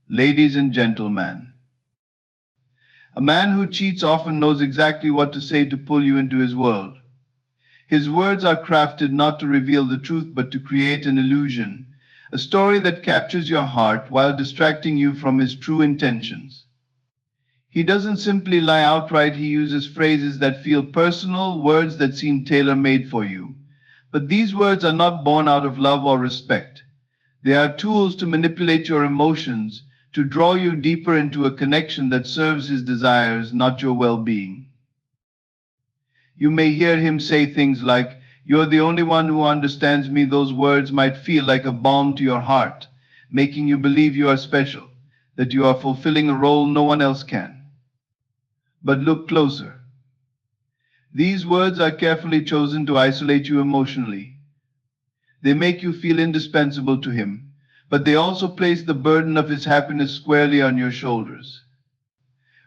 Ladies and gentlemen, a man who cheats often knows exactly what to say to pull you into his world. His words are crafted not to reveal the truth but to create an illusion, a story that captures your heart while distracting you from his true intentions. He doesn't simply lie outright, he uses phrases that feel personal, words that seem tailor-made for you. But these words are not born out of love or respect. They are tools to manipulate your emotions, to draw you deeper into a connection that serves his desires, not your well-being. You may hear him say things like, "You're the only one who understands me." Those words might feel like a balm to your heart, making you believe you are special, that you are fulfilling a role no one else can. But look closer. These words are carefully chosen to isolate you emotionally. They make you feel indispensable to him, but they also place the burden of his happiness squarely on your shoulders.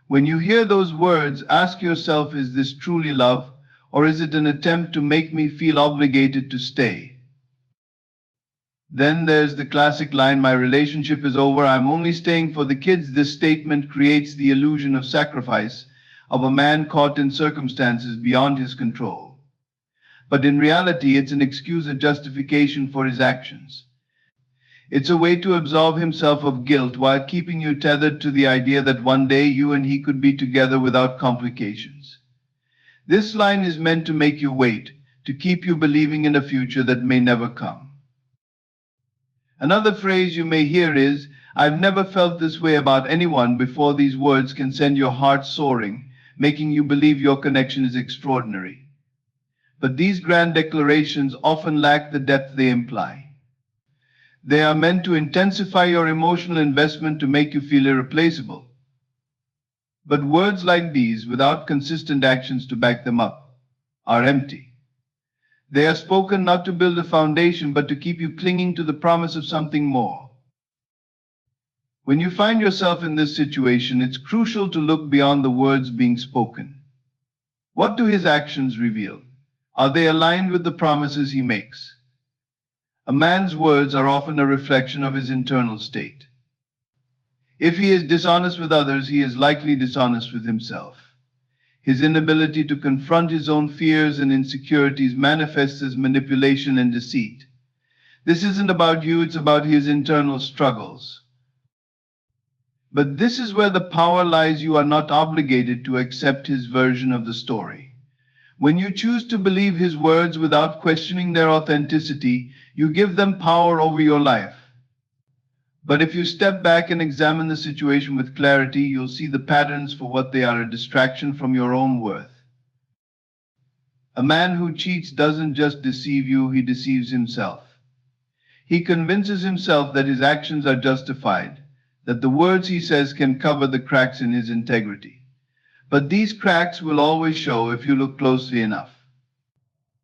When you hear those words, ask yourself, is this truly love, or is it an attempt to make me feel obligated to stay? Then there's the classic line, "My relationship is over, I'm only staying for the kids." This statement creates the illusion of sacrifice, of a man caught in circumstances beyond his control. But in reality, it's an excuse, a justification for his actions. It's a way to absolve himself of guilt while keeping you tethered to the idea that one day you and he could be together without complications. This line is meant to make you wait, to keep you believing in a future that may never come. Another phrase you may hear is, "I've never felt this way about anyone before." These words can send your heart soaring, making you believe your connection is extraordinary. But these grand declarations often lack the depth they imply. They are meant to intensify your emotional investment, to make you feel irreplaceable. But words like these, without consistent actions to back them up, are empty. They are spoken not to build a foundation, but to keep you clinging to the promise of something more. When you find yourself in this situation, it's crucial to look beyond the words being spoken. What do his actions reveal? Are they aligned with the promises he makes? A man's words are often a reflection of his internal state. If he is dishonest with others, he is likely dishonest with himself. His inability to confront his own fears and insecurities manifests as manipulation and deceit. This isn't about you, it's about his internal struggles. But this is where the power lies. You are not obligated to accept his version of the story. When you choose to believe his words without questioning their authenticity, you give them power over your life. But if you step back and examine the situation with clarity, you'll see the patterns for what they are: a distraction from your own worth. A man who cheats doesn't just deceive you, he deceives himself. He convinces himself that his actions are justified, that the words he says can cover the cracks in his integrity. But these cracks will always show if you look closely enough.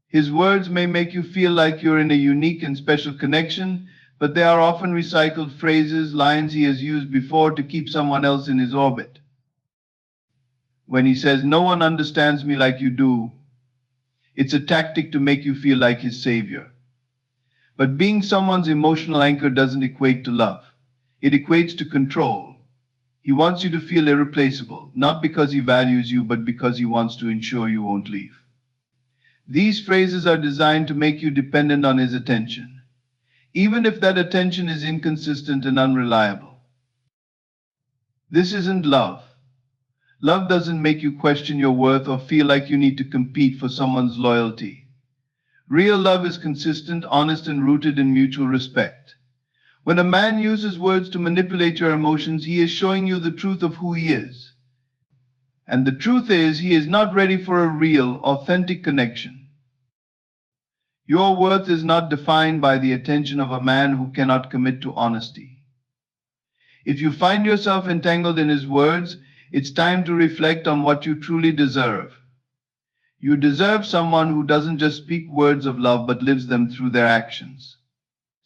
His words may make you feel like you're in a unique and special connection, but they are often recycled phrases, lines he has used before to keep someone else in his orbit. When he says, "No one understands me like you do," it's a tactic to make you feel like his savior. But being someone's emotional anchor doesn't equate to love. It equates to control. He wants you to feel irreplaceable, not because he values you, but because he wants to ensure you won't leave. These phrases are designed to make you dependent on his attention, even if that attention is inconsistent and unreliable. This isn't love. Love doesn't make you question your worth or feel like you need to compete for someone's loyalty. Real love is consistent, honest, and rooted in mutual respect. When a man uses words to manipulate your emotions, he is showing you the truth of who he is. And the truth is, he is not ready for a real, authentic connection. Your worth is not defined by the attention of a man who cannot commit to honesty. If you find yourself entangled in his words, it's time to reflect on what you truly deserve. You deserve someone who doesn't just speak words of love but lives them through their actions.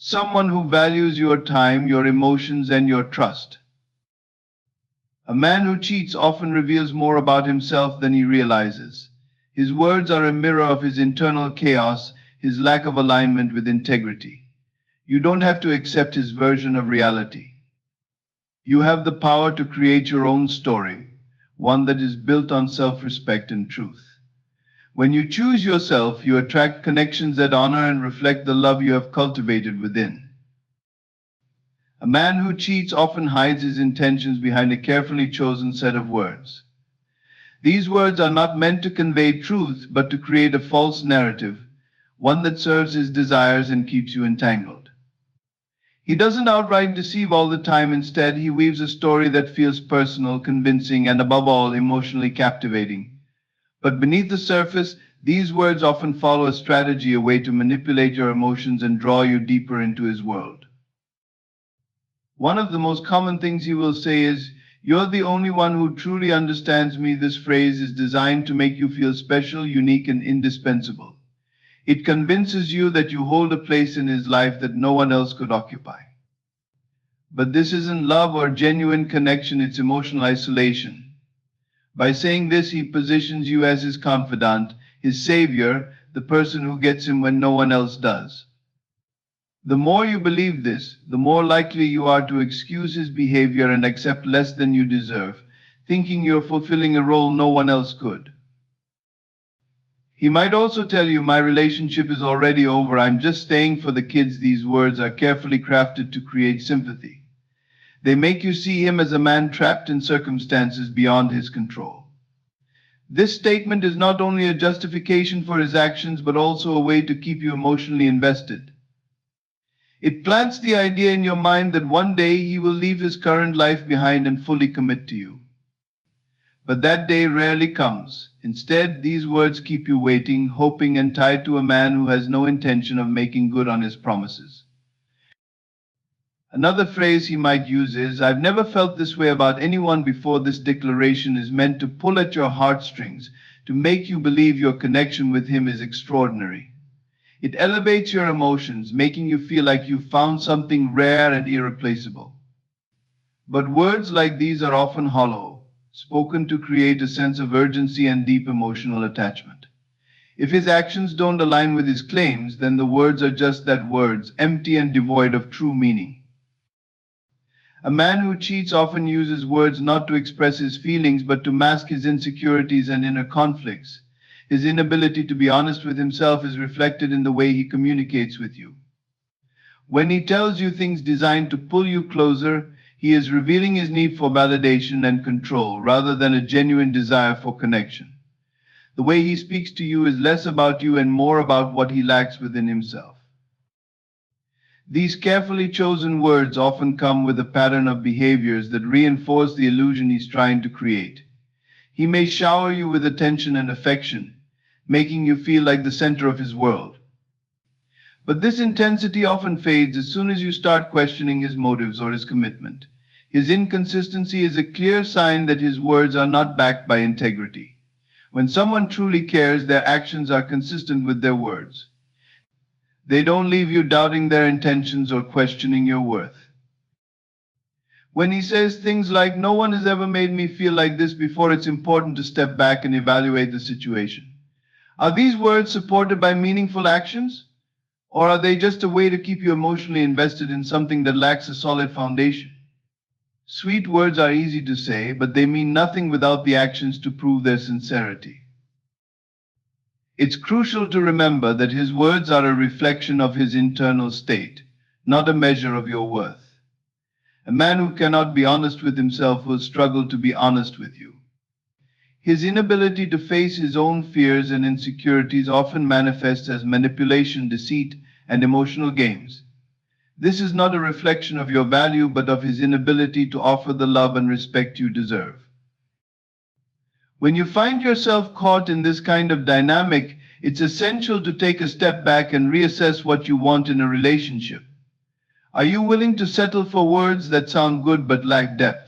Someone who values your time, your emotions, and your trust. A man who cheats often reveals more about himself than he realizes. His words are a mirror of his internal chaos, his lack of alignment with integrity. You don't have to accept his version of reality. You have the power to create your own story, one that is built on self-respect and truth. When you choose yourself, you attract connections that honor and reflect the love you have cultivated within. A man who cheats often hides his intentions behind a carefully chosen set of words. These words are not meant to convey truth, but to create a false narrative, one that serves his desires and keeps you entangled. He doesn't outright deceive all the time. Instead, he weaves a story that feels personal, convincing, and above all, emotionally captivating. But beneath the surface, these words often follow a strategy, a way to manipulate your emotions and draw you deeper into his world. One of the most common things he will say is, "You're the only one who truly understands me." This phrase is designed to make you feel special, unique, and indispensable. It convinces you that you hold a place in his life that no one else could occupy. But this isn't love or genuine connection, it's emotional isolation. By saying this, he positions you as his confidant, his savior, the person who gets him when no one else does. The more you believe this, the more likely you are to excuse his behavior and accept less than you deserve, thinking you're fulfilling a role no one else could. He might also tell you, "My relationship is already over, I'm just staying for the kids." These words are carefully crafted to create sympathy. They make you see him as a man trapped in circumstances beyond his control. This statement is not only a justification for his actions, but also a way to keep you emotionally invested. It plants the idea in your mind that one day he will leave his current life behind and fully commit to you. But that day rarely comes. Instead, these words keep you waiting, hoping, and tied to a man who has no intention of making good on his promises. Another phrase he might use is, "I've never felt this way about anyone before." This declaration is meant to pull at your heartstrings, to make you believe your connection with him is extraordinary. It elevates your emotions, making you feel like you've found something rare and irreplaceable. But words like these are often hollow, spoken to create a sense of urgency and deep emotional attachment. If his actions don't align with his claims, then the words are just that, words, empty and devoid of true meaning. A man who cheats often uses words not to express his feelings, but to mask his insecurities and inner conflicts. His inability to be honest with himself is reflected in the way he communicates with you. When he tells you things designed to pull you closer, he is revealing his need for validation and control rather than a genuine desire for connection. The way he speaks to you is less about you and more about what he lacks within himself. These carefully chosen words often come with a pattern of behaviors that reinforce the illusion he's trying to create. He may shower you with attention and affection, making you feel like the center of his world. But this intensity often fades as soon as you start questioning his motives or his commitment. His inconsistency is a clear sign that his words are not backed by integrity. When someone truly cares, their actions are consistent with their words. They don't leave you doubting their intentions or questioning your worth. When he says things like, "No one has ever made me feel like this before," it's important to step back and evaluate the situation. Are these words supported by meaningful actions? Or are they just a way to keep you emotionally invested in something that lacks a solid foundation? Sweet words are easy to say, but they mean nothing without the actions to prove their sincerity. It's crucial to remember that his words are a reflection of his internal state, not a measure of your worth. A man who cannot be honest with himself will struggle to be honest with you. His inability to face his own fears and insecurities often manifests as manipulation, deceit, and emotional games. This is not a reflection of your value, but of his inability to offer the love and respect you deserve. When you find yourself caught in this kind of dynamic, it's essential to take a step back and reassess what you want in a relationship. Are you willing to settle for words that sound good but lack depth?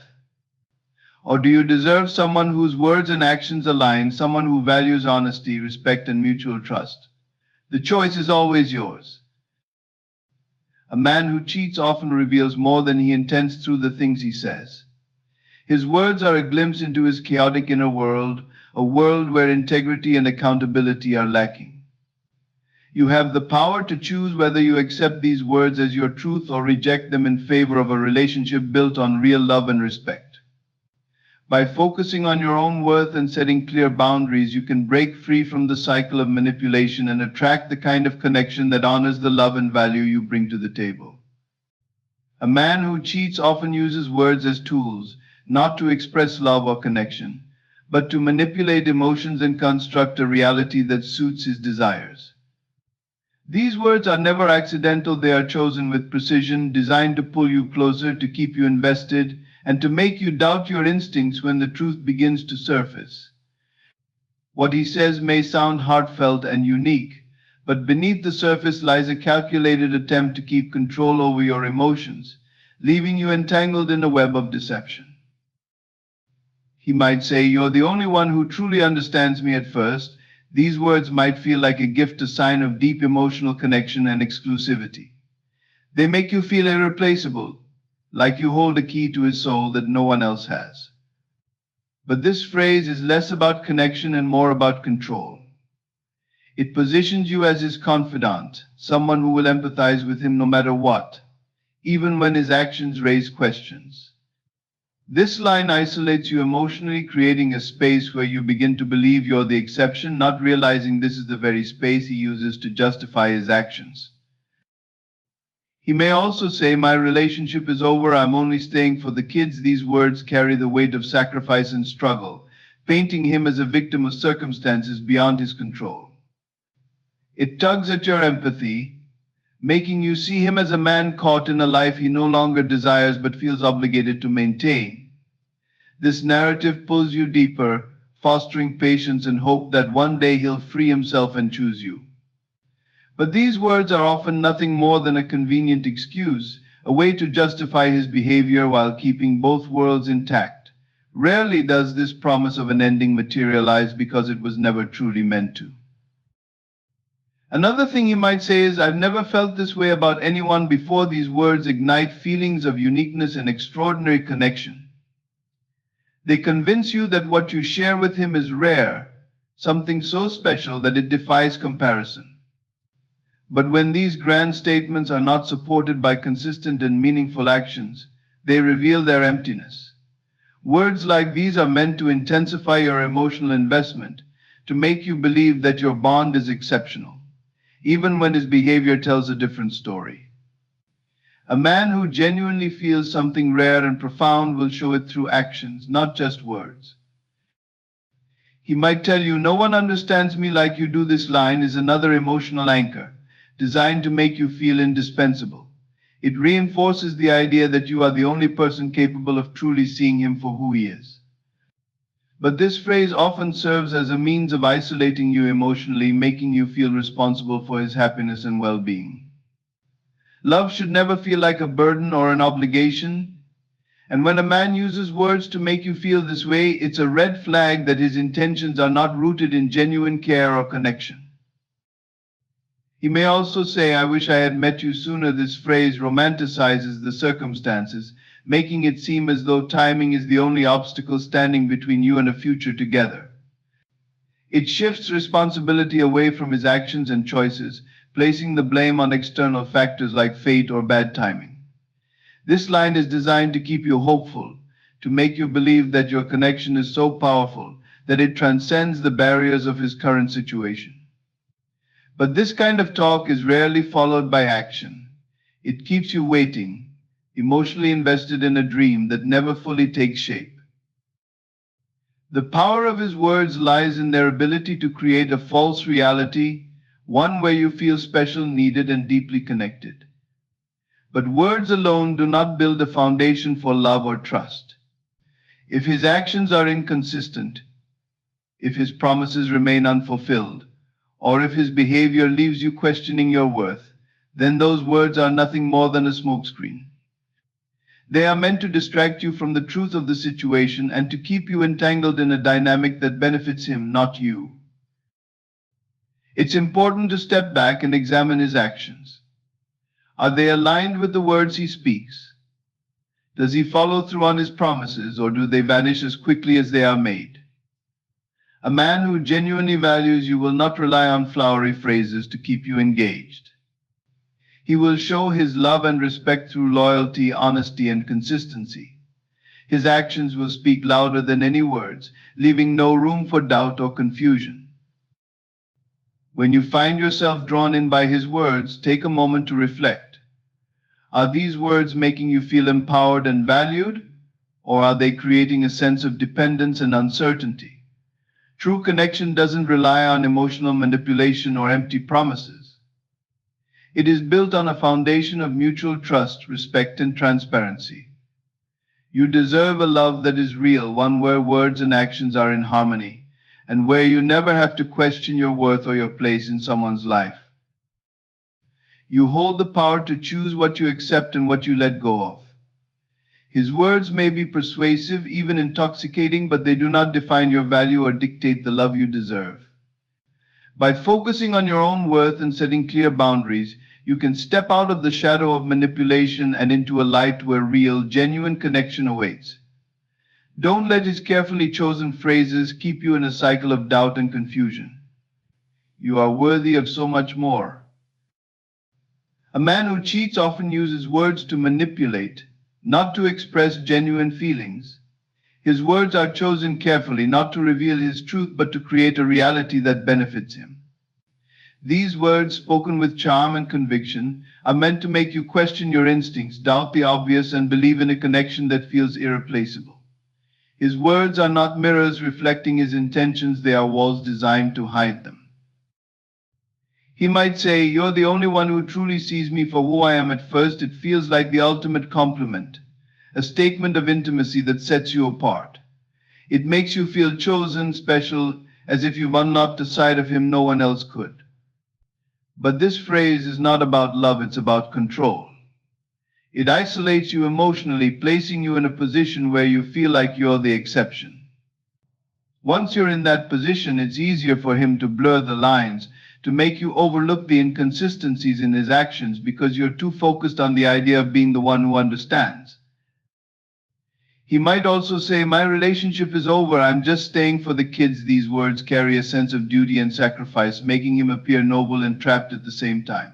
Or do you deserve someone whose words and actions align, someone who values honesty, respect, and mutual trust? The choice is always yours. A man who cheats often reveals more than he intends through the things he says. His words are a glimpse into his chaotic inner world, a world where integrity and accountability are lacking. You have the power to choose whether you accept these words as your truth or reject them in favor of a relationship built on real love and respect. By focusing on your own worth and setting clear boundaries, you can break free from the cycle of manipulation and attract the kind of connection that honors the love and value you bring to the table. A man who cheats often uses words as tools, not to express love or connection, but to manipulate emotions and construct a reality that suits his desires. These words are never accidental, they are chosen with precision, designed to pull you closer, to keep you invested, and to make you doubt your instincts when the truth begins to surface. What he says may sound heartfelt and unique, but beneath the surface lies a calculated attempt to keep control over your emotions, leaving you entangled in a web of deception. He might say, "You're the only one who truly understands me." At first, these words might feel like a gift, a sign of deep emotional connection and exclusivity. They make you feel irreplaceable, like you hold a key to his soul that no one else has. But this phrase is less about connection and more about control. It positions you as his confidant, someone who will empathize with him no matter what, even when his actions raise questions. This line isolates you emotionally, creating a space where you begin to believe you're the exception, not realizing this is the very space he uses to justify his actions. He may also say, "My relationship is over, I'm only staying for the kids." These words carry the weight of sacrifice and struggle, painting him as a victim of circumstances beyond his control. It tugs at your empathy, making you see him as a man caught in a life he no longer desires but feels obligated to maintain. This narrative pulls you deeper, fostering patience and hope that one day he'll free himself and choose you. But these words are often nothing more than a convenient excuse, a way to justify his behavior while keeping both worlds intact. Rarely does this promise of an ending materialize because it was never truly meant to. Another thing he might say is, "I've never felt this way about anyone before." These words ignite feelings of uniqueness and extraordinary connection. They convince you that what you share with him is rare, something so special that it defies comparison. But when these grand statements are not supported by consistent and meaningful actions, they reveal their emptiness. Words like these are meant to intensify your emotional investment, to make you believe that your bond is exceptional, even when his behavior tells a different story. A man who genuinely feels something rare and profound will show it through actions, not just words. He might tell you, "No one understands me like you do." This line is another emotional anchor, designed to make you feel indispensable. It reinforces the idea that you are the only person capable of truly seeing him for who he is. But this phrase often serves as a means of isolating you emotionally, making you feel responsible for his happiness and well-being. Love should never feel like a burden or an obligation. And when a man uses words to make you feel this way, it's a red flag that his intentions are not rooted in genuine care or connection. He may also say, "I wish I had met you sooner." This phrase romanticizes the circumstances, making it seem as though timing is the only obstacle standing between you and a future together. It shifts responsibility away from his actions and choices, placing the blame on external factors like fate or bad timing. This line is designed to keep you hopeful, to make you believe that your connection is so powerful that it transcends the barriers of his current situation. But this kind of talk is rarely followed by action. It keeps you waiting, emotionally invested in a dream that never fully takes shape. The power of his words lies in their ability to create a false reality, one where you feel special, needed, and deeply connected. But words alone do not build a foundation for love or trust. If his actions are inconsistent, if his promises remain unfulfilled, or if his behavior leaves you questioning your worth, then those words are nothing more than a smokescreen. They are meant to distract you from the truth of the situation and to keep you entangled in a dynamic that benefits him, not you. It's important to step back and examine his actions. Are they aligned with the words he speaks? Does he follow through on his promises, or do they vanish as quickly as they are made? A man who genuinely values you will not rely on flowery phrases to keep you engaged. He will show his love and respect through loyalty, honesty, and consistency. His actions will speak louder than any words, leaving no room for doubt or confusion. When you find yourself drawn in by his words, take a moment to reflect. Are these words making you feel empowered and valued, or are they creating a sense of dependence and uncertainty? True connection doesn't rely on emotional manipulation or empty promises. It is built on a foundation of mutual trust, respect, and transparency. You deserve a love that is real, one where words and actions are in harmony, and where you never have to question your worth or your place in someone's life. You hold the power to choose what you accept and what you let go of. His words may be persuasive, even intoxicating, but they do not define your value or dictate the love you deserve. By focusing on your own worth and setting clear boundaries, you can step out of the shadow of manipulation and into a light where real, genuine connection awaits. Don't let his carefully chosen phrases keep you in a cycle of doubt and confusion. You are worthy of so much more. A man who cheats often uses words to manipulate, not to express genuine feelings. His words are chosen carefully, not to reveal his truth, but to create a reality that benefits him. These words, spoken with charm and conviction, are meant to make you question your instincts, doubt the obvious, and believe in a connection that feels irreplaceable. His words are not mirrors reflecting his intentions, they are walls designed to hide them. He might say, "You're the only one who truly sees me for who I am." At first, it feels like the ultimate compliment, a statement of intimacy that sets you apart. It makes you feel chosen, special, as if you've unlocked a side of him no one else could. But this phrase is not about love, it's about control. It isolates you emotionally, placing you in a position where you feel like you're the exception. Once you're in that position, it's easier for him to blur the lines, to make you overlook the inconsistencies in his actions because you're too focused on the idea of being the one who understands. He might also say, "My relationship is over, I'm just staying for the kids." These words carry a sense of duty and sacrifice, making him appear noble and trapped at the same time.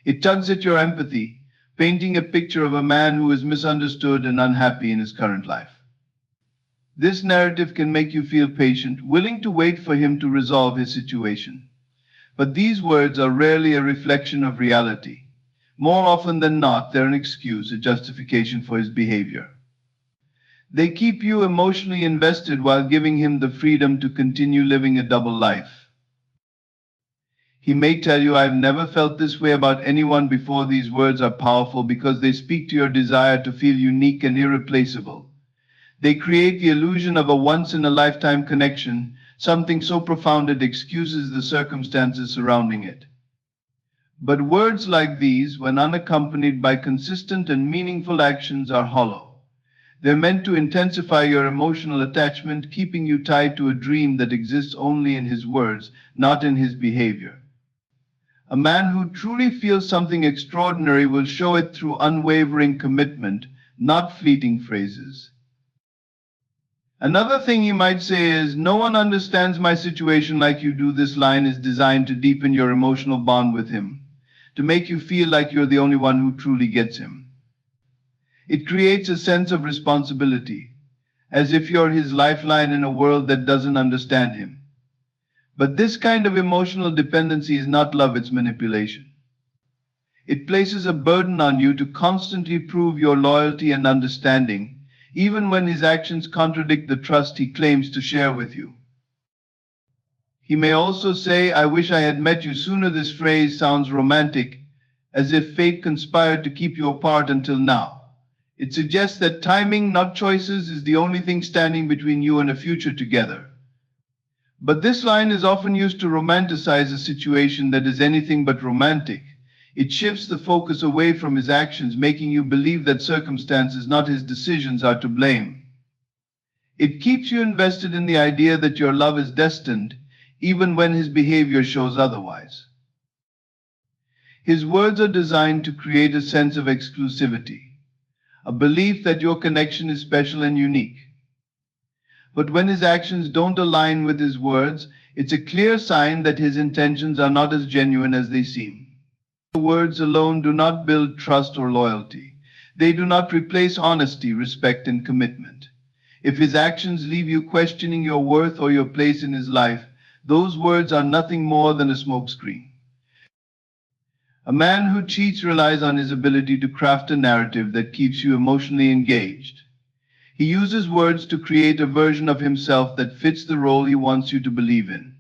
It tugs at your empathy, painting a picture of a man who is misunderstood and unhappy in his current life. This narrative can make you feel patient, willing to wait for him to resolve his situation. But these words are rarely a reflection of reality. More often than not, they're an excuse, a justification for his behavior. They keep you emotionally invested while giving him the freedom to continue living a double life. He may tell you, "I've never felt this way about anyone before." These words are powerful because they speak to your desire to feel unique and irreplaceable. They create the illusion of a once-in-a-lifetime connection, something so profound it excuses the circumstances surrounding it. But words like these, when unaccompanied by consistent and meaningful actions, are hollow. They're meant to intensify your emotional attachment, keeping you tied to a dream that exists only in his words, not in his behavior. A man who truly feels something extraordinary will show it through unwavering commitment, not fleeting phrases. Another thing he might say is, "No one understands my situation like you do." This line is designed to deepen your emotional bond with him, to make you feel like you're the only one who truly gets him. It creates a sense of responsibility, as if you're his lifeline in a world that doesn't understand him. But this kind of emotional dependency is not love, it's manipulation. It places a burden on you to constantly prove your loyalty and understanding, even when his actions contradict the trust he claims to share with you. He may also say, "I wish I had met you sooner." This phrase sounds romantic, as if fate conspired to keep you apart until now. It suggests that timing, not choices, is the only thing standing between you and a future together. But this line is often used to romanticize a situation that is anything but romantic. It shifts the focus away from his actions, making you believe that circumstances, not his decisions, are to blame. It keeps you invested in the idea that your love is destined, even when his behavior shows otherwise. His words are designed to create a sense of exclusivity, a belief that your connection is special and unique. But when his actions don't align with his words, it's a clear sign that his intentions are not as genuine as they seem. Words alone do not build trust or loyalty. They do not replace honesty, respect, and commitment. If his actions leave you questioning your worth or your place in his life, those words are nothing more than a smokescreen. A man who cheats relies on his ability to craft a narrative that keeps you emotionally engaged. He uses words to create a version of himself that fits the role he wants you to believe in.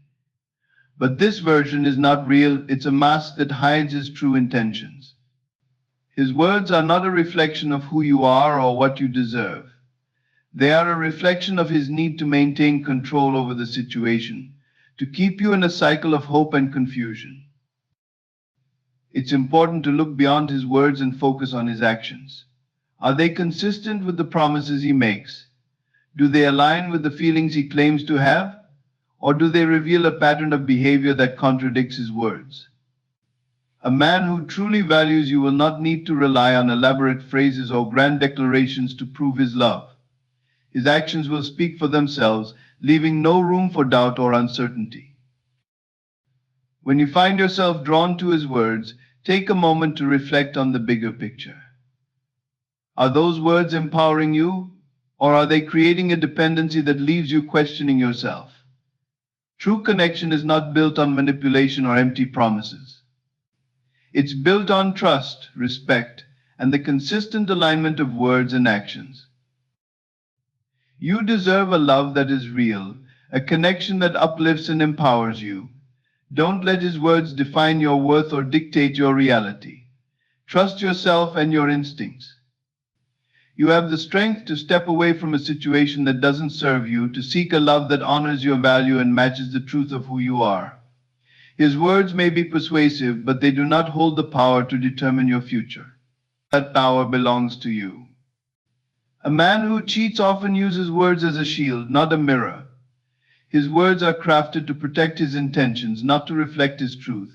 But this version is not real, it's a mask that hides his true intentions. His words are not a reflection of who you are or what you deserve. They are a reflection of his need to maintain control over the situation, to keep you in a cycle of hope and confusion. It's important to look beyond his words and focus on his actions. Are they consistent with the promises he makes? Do they align with the feelings he claims to have? Or do they reveal a pattern of behavior that contradicts his words? A man who truly values you will not need to rely on elaborate phrases or grand declarations to prove his love. His actions will speak for themselves, leaving no room for doubt or uncertainty. When you find yourself drawn to his words, take a moment to reflect on the bigger picture. Are those words empowering you, or are they creating a dependency that leaves you questioning yourself? True connection is not built on manipulation or empty promises. It's built on trust, respect, and the consistent alignment of words and actions. You deserve a love that is real, a connection that uplifts and empowers you. Don't let his words define your worth or dictate your reality. Trust yourself and your instincts. You have the strength to step away from a situation that doesn't serve you, to seek a love that honors your value and matches the truth of who you are. His words may be persuasive, but they do not hold the power to determine your future. That power belongs to you. A man who cheats often uses words as a shield, not a mirror. His words are crafted to protect his intentions, not to reflect his truth.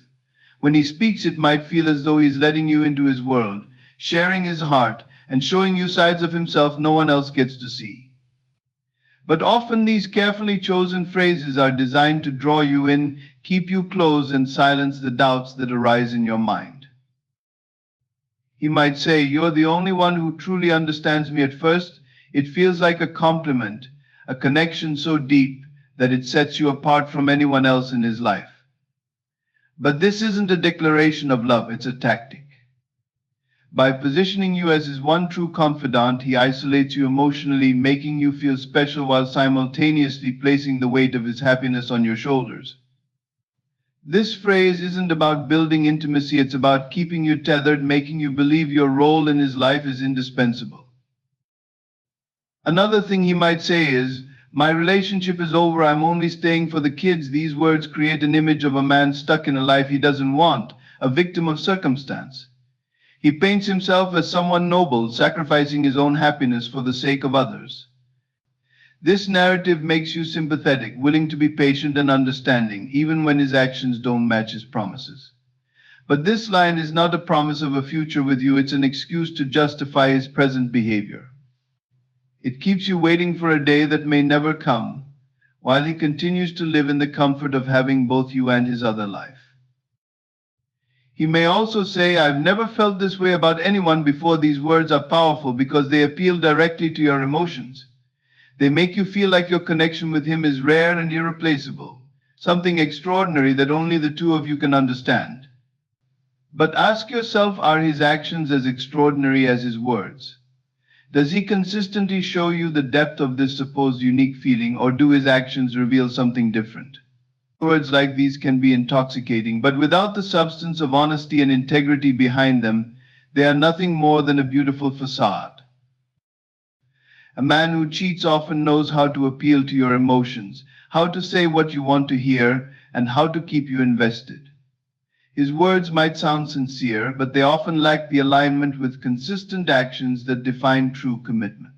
When he speaks, it might feel as though he's letting you into his world, sharing his heart, and showing you sides of himself no one else gets to see. But often these carefully chosen phrases are designed to draw you in, keep you close, and silence the doubts that arise in your mind. He might say, "You're the only one who truly understands me." At first, it feels like a compliment, a connection so deep that it sets you apart from anyone else in his life. But this isn't a declaration of love, it's a tactic. By positioning you as his one true confidant, he isolates you emotionally, making you feel special while simultaneously placing the weight of his happiness on your shoulders. This phrase isn't about building intimacy, it's about keeping you tethered, making you believe your role in his life is indispensable. Another thing he might say is, "My relationship is over, I'm only staying for the kids." These words create an image of a man stuck in a life he doesn't want, a victim of circumstance. He paints himself as someone noble, sacrificing his own happiness for the sake of others. This narrative makes you sympathetic, willing to be patient and understanding, even when his actions don't match his promises. But this line is not a promise of a future with you, it's an excuse to justify his present behavior. It keeps you waiting for a day that may never come, while he continues to live in the comfort of having both you and his other life. He may also say, "I've never felt this way about anyone before." These words are powerful because they appeal directly to your emotions. They make you feel like your connection with him is rare and irreplaceable, something extraordinary that only the two of you can understand. But ask yourself, are his actions as extraordinary as his words? Does he consistently show you the depth of this supposed unique feeling, or do his actions reveal something different? Words like these can be intoxicating, but without the substance of honesty and integrity behind them, they are nothing more than a beautiful facade. A man who cheats often knows how to appeal to your emotions, how to say what you want to hear, and how to keep you invested. His words might sound sincere, but they often lack the alignment with consistent actions that define true commitment.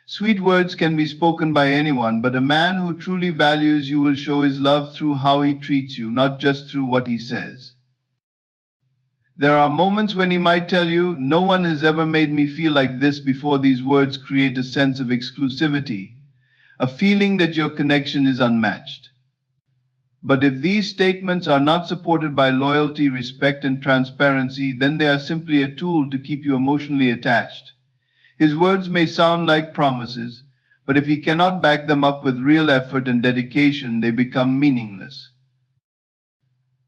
Sweet words can be spoken by anyone, but a man who truly values you will show his love through how he treats you, not just through what he says. There are moments when he might tell you, "No one has ever made me feel like this before." These words create a sense of exclusivity, a feeling that your connection is unmatched. But if these statements are not supported by loyalty, respect, and transparency, then they are simply a tool to keep you emotionally attached. His words may sound like promises, but if he cannot back them up with real effort and dedication, they become meaningless.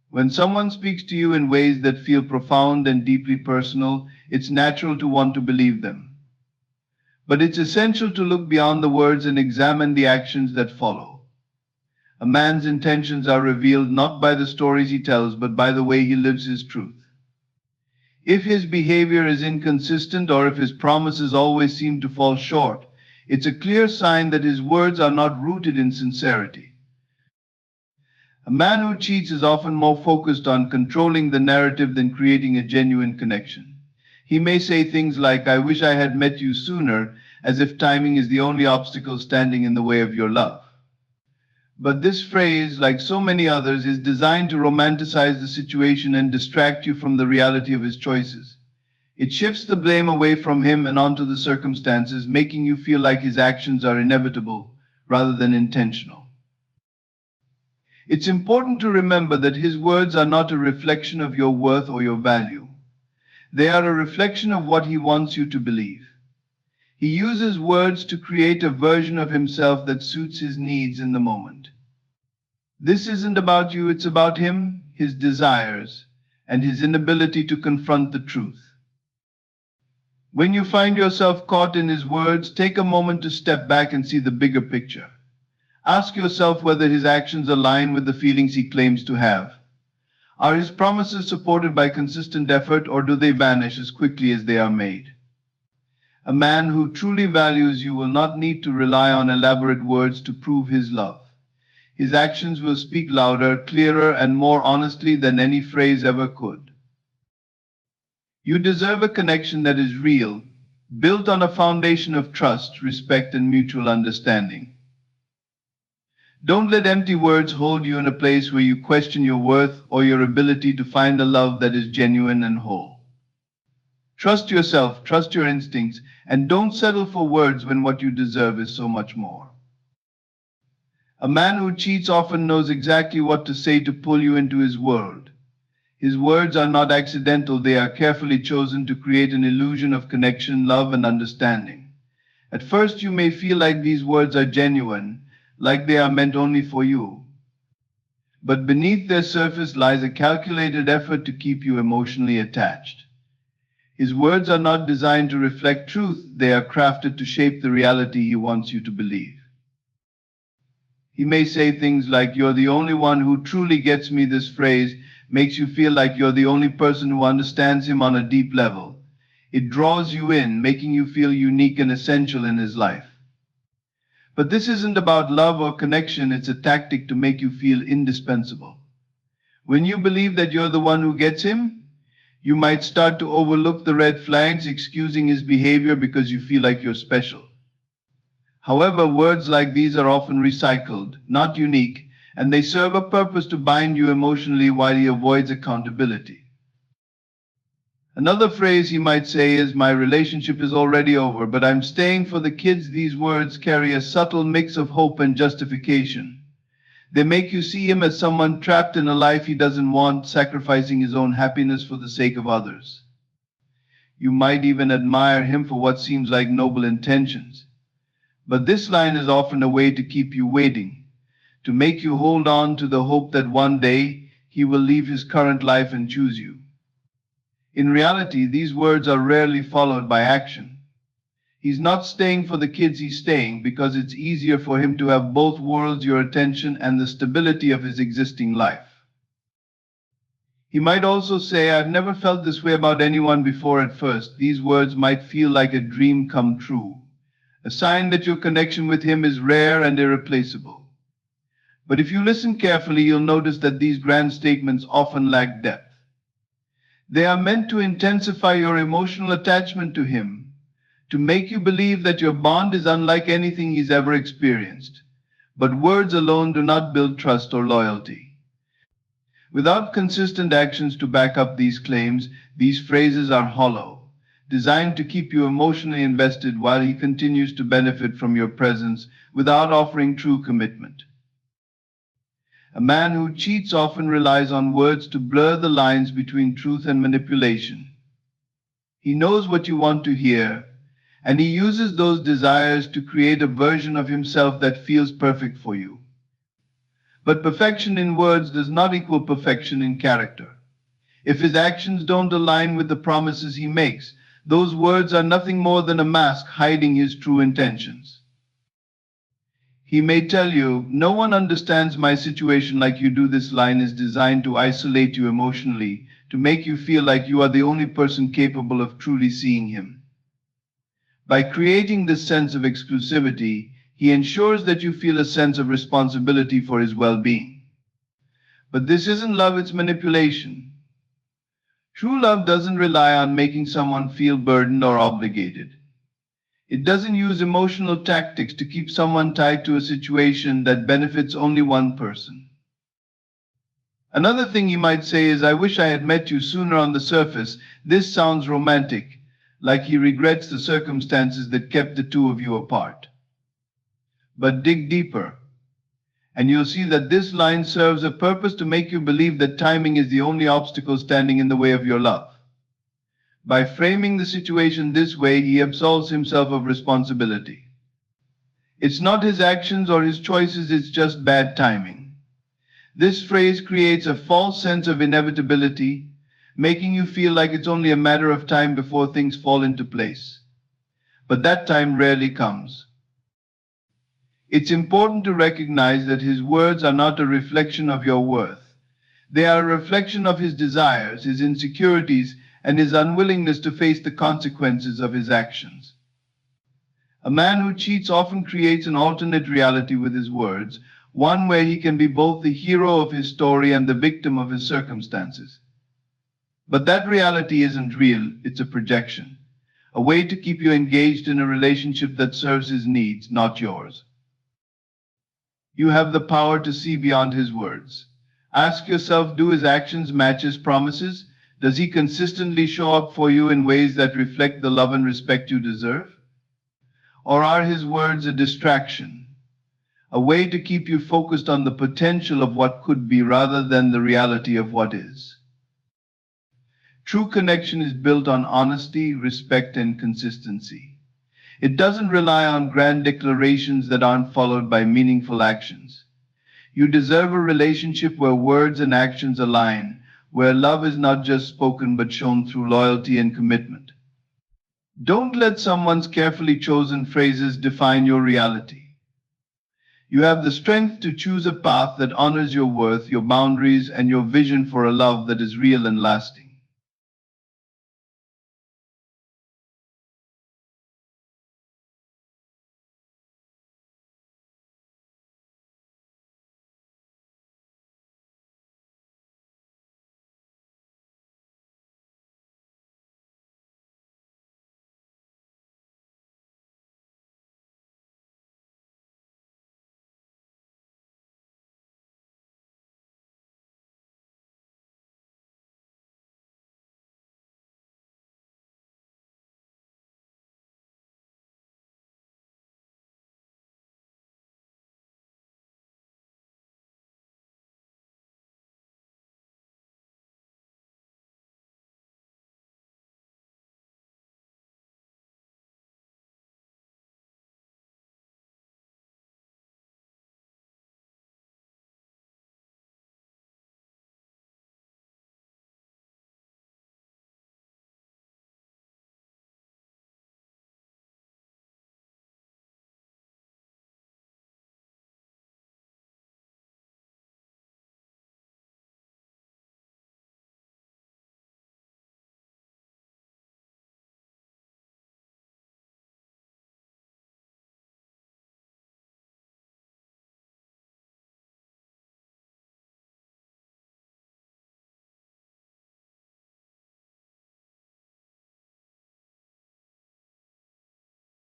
When someone speaks to you in ways that feel profound and deeply personal, it's natural to want to believe them. But it's essential to look beyond the words and examine the actions that follow. A man's intentions are revealed not by the stories he tells, but by the way he lives his truth. If his behavior is inconsistent or if his promises always seem to fall short, it's a clear sign that his words are not rooted in sincerity. A man who cheats is often more focused on controlling the narrative than creating a genuine connection. He may say things like, "I wish I had met you sooner," as if timing is the only obstacle standing in the way of your love. But this phrase, like so many others, is designed to romanticize the situation and distract you from the reality of his choices. It shifts the blame away from him and onto the circumstances, making you feel like his actions are inevitable rather than intentional. It's important to remember that his words are not a reflection of your worth or your value. They are a reflection of what he wants you to believe. He uses words to create a version of himself that suits his needs in the moment. This isn't about you, it's about him, his desires, and his inability to confront the truth. When you find yourself caught in his words, take a moment to step back and see the bigger picture. Ask yourself whether his actions align with the feelings he claims to have. Are his promises supported by consistent effort, or do they vanish as quickly as they are made? A man who truly values you will not need to rely on elaborate words to prove his love. His actions will speak louder, clearer, and more honestly than any phrase ever could. You deserve a connection that is real, built on a foundation of trust, respect, and mutual understanding. Don't let empty words hold you in a place where you question your worth or your ability to find a love that is genuine and whole. Trust yourself, trust your instincts, and don't settle for words when what you deserve is so much more. A man who cheats often knows exactly what to say to pull you into his world. His words are not accidental, they are carefully chosen to create an illusion of connection, love, and understanding. At first, you may feel like these words are genuine, like they are meant only for you. But beneath their surface lies a calculated effort to keep you emotionally attached. His words are not designed to reflect truth, they are crafted to shape the reality he wants you to believe. He may say things like, "You're the only one who truly gets me." This phrase makes you feel like you're the only person who understands him on a deep level. It draws you in, making you feel unique and essential in his life. But this isn't about love or connection, it's a tactic to make you feel indispensable. When you believe that you're the one who gets him, you might start to overlook the red flags, excusing his behavior because you feel like you're special. However, words like these are often recycled, not unique, and they serve a purpose to bind you emotionally while he avoids accountability. Another phrase he might say is, "My relationship is already over, but I'm staying for the kids." These words carry a subtle mix of hope and justification. They make you see him as someone trapped in a life he doesn't want, sacrificing his own happiness for the sake of others. You might even admire him for what seems like noble intentions. But this line is often a way to keep you waiting, to make you hold on to the hope that one day he will leave his current life and choose you. In reality, these words are rarely followed by action. He's not staying for the kids, he's staying because it's easier for him to have both worlds, your attention and the stability of his existing life. He might also say, "I've never felt this way about anyone before." At first, these words might feel like a dream come true, a sign that your connection with him is rare and irreplaceable. But if you listen carefully, you'll notice that these grand statements often lack depth. They are meant to intensify your emotional attachment to him, to make you believe that your bond is unlike anything he's ever experienced. But words alone do not build trust or loyalty. Without consistent actions to back up these claims, these phrases are hollow. designed to keep you emotionally invested while he continues to benefit from your presence without offering true commitment. A man who cheats often relies on words to blur the lines between truth and manipulation. He knows what you want to hear, and he uses those desires to create a version of himself that feels perfect for you. But perfection in words does not equal perfection in character. If his actions don't align with the promises he makes, those words are nothing more than a mask hiding his true intentions. He may tell you, "No one understands my situation like you do." This line is designed to isolate you emotionally, to make you feel like you are the only person capable of truly seeing him. By creating this sense of exclusivity, he ensures that you feel a sense of responsibility for his well-being. But this isn't love, it's manipulation. True love doesn't rely on making someone feel burdened or obligated. It doesn't use emotional tactics to keep someone tied to a situation that benefits only one person. Another thing he might say is, "I wish I had met you sooner." On the surface, this sounds romantic, like he regrets the circumstances that kept the two of you apart. But dig deeper, and you'll see that this line serves a purpose to make you believe that timing is the only obstacle standing in the way of your love. By framing the situation this way, he absolves himself of responsibility. It's not his actions or his choices, it's just bad timing. This phrase creates a false sense of inevitability, making you feel like it's only a matter of time before things fall into place. But that time rarely comes. It's important to recognize that his words are not a reflection of your worth. They are a reflection of his desires, his insecurities, and his unwillingness to face the consequences of his actions. A man who cheats often creates an alternate reality with his words, one where he can be both the hero of his story and the victim of his circumstances. But that reality isn't real, it's a projection, a way to keep you engaged in a relationship that serves his needs, not yours. You have the power to see beyond his words. Ask yourself, do his actions match his promises? Does he consistently show up for you in ways that reflect the love and respect you deserve? Or are his words a distraction, a way to keep you focused on the potential of what could be rather than the reality of what is? True connection is built on honesty, respect, and consistency. It doesn't rely on grand declarations that aren't followed by meaningful actions. You deserve a relationship where words and actions align, where love is not just spoken but shown through loyalty and commitment. Don't let someone's carefully chosen phrases define your reality. You have the strength to choose a path that honors your worth, your boundaries, and your vision for a love that is real and lasting.